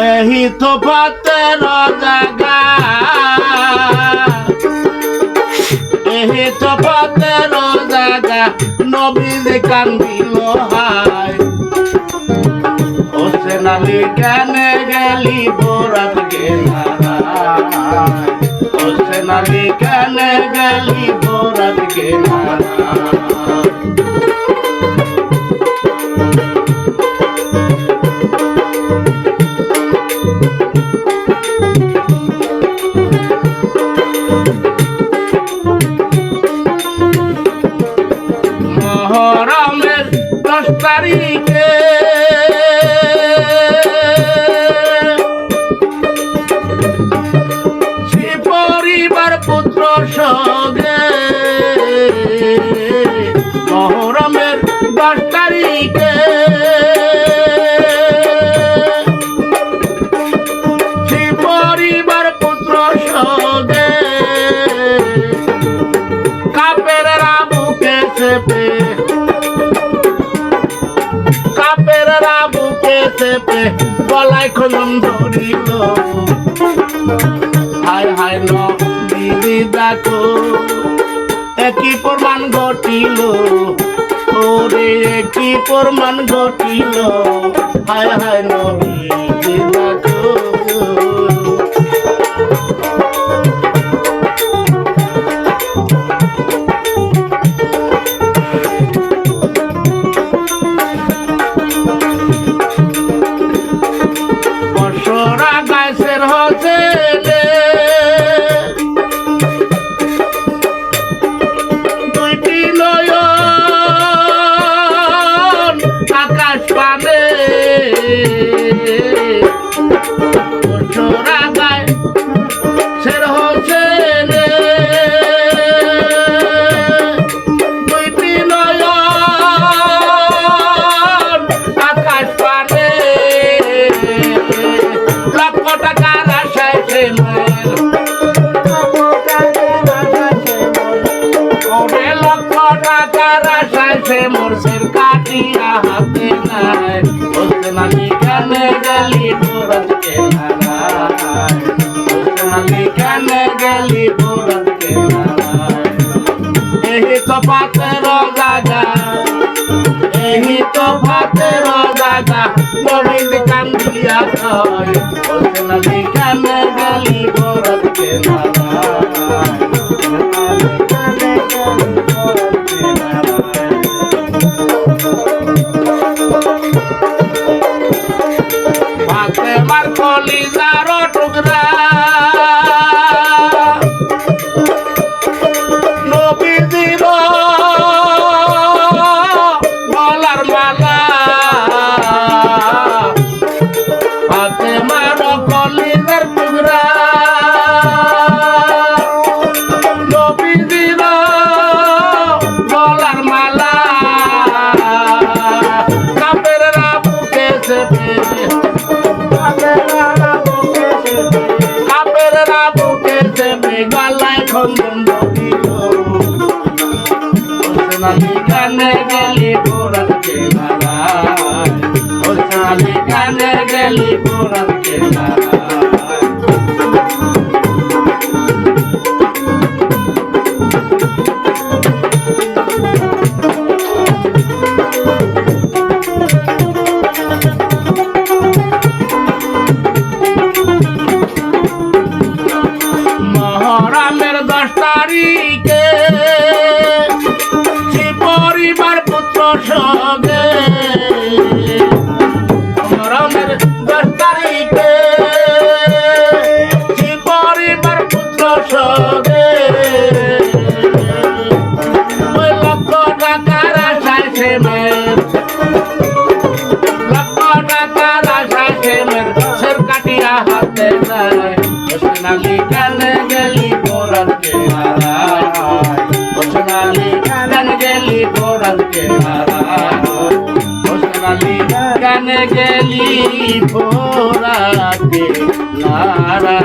एही तो बातेर जागा एही तो बातेर जागा नबी कांदिल हाय হোসেন আলী কেনে গেলি বোরাত গেলা হোসেন আলী কেনে গেলি বোরাত গেলা মহরমের 10 তারিখে পুত্র সগে মহরমের 10 তারিখে পরিবার পুত্র সগে কাপেররা বুকে চেপে কাপেররা বুকে চেপে গলায় খোলন ধরিল হায় হায় নবী দেখো একই প্রমাণ ঘটিল ওরে একই প্রমাণ ঘটিল হায় হায় নবী দেখো বর্ষরা গাছের হচ্ছে মোরসের কাটিয়া হাতে নাই হোসেন আলী কেনে গেলি বোরাত গেলা হোসেন আলী কেনে গেলি বোরাত গেলা এহি তো পাতের জাগা এহি তো পাতের জাগা নবী কান্দিয়া কয় হোসেন আলী কেনে গেলি বোরাত গেলা ফাতেমার কলিজার টুকরা নবীজির গলার মালা ফাতেমার কলিজার টুকরা নবীজির গলার মালা কাপেররা বুকে চেপে কাপেররা বুকে চেপে গলায় খন্দন ধরিল হোসেন আলী কেনে গেলি বোরাত গেলা হোসেন আলী কেনে গেলি বোরাত গেলা মহরমের 10 তারিখে পরিবার পুত্র সগে মহরমের 10 তারিখে পরিবার পুত্র সগে ওই লক্ষ টাকার আশায় সেমের লক্ষ টাকার আশায় সেমের সের কাটিয়া হাতে যায় হোসেন আলী কেনে গেলি বোরাত গেলা হোসেন আলী কেনে গেলি বোরাত গেলা হোসেন আলী কেনে গেলি বোরাত গেলা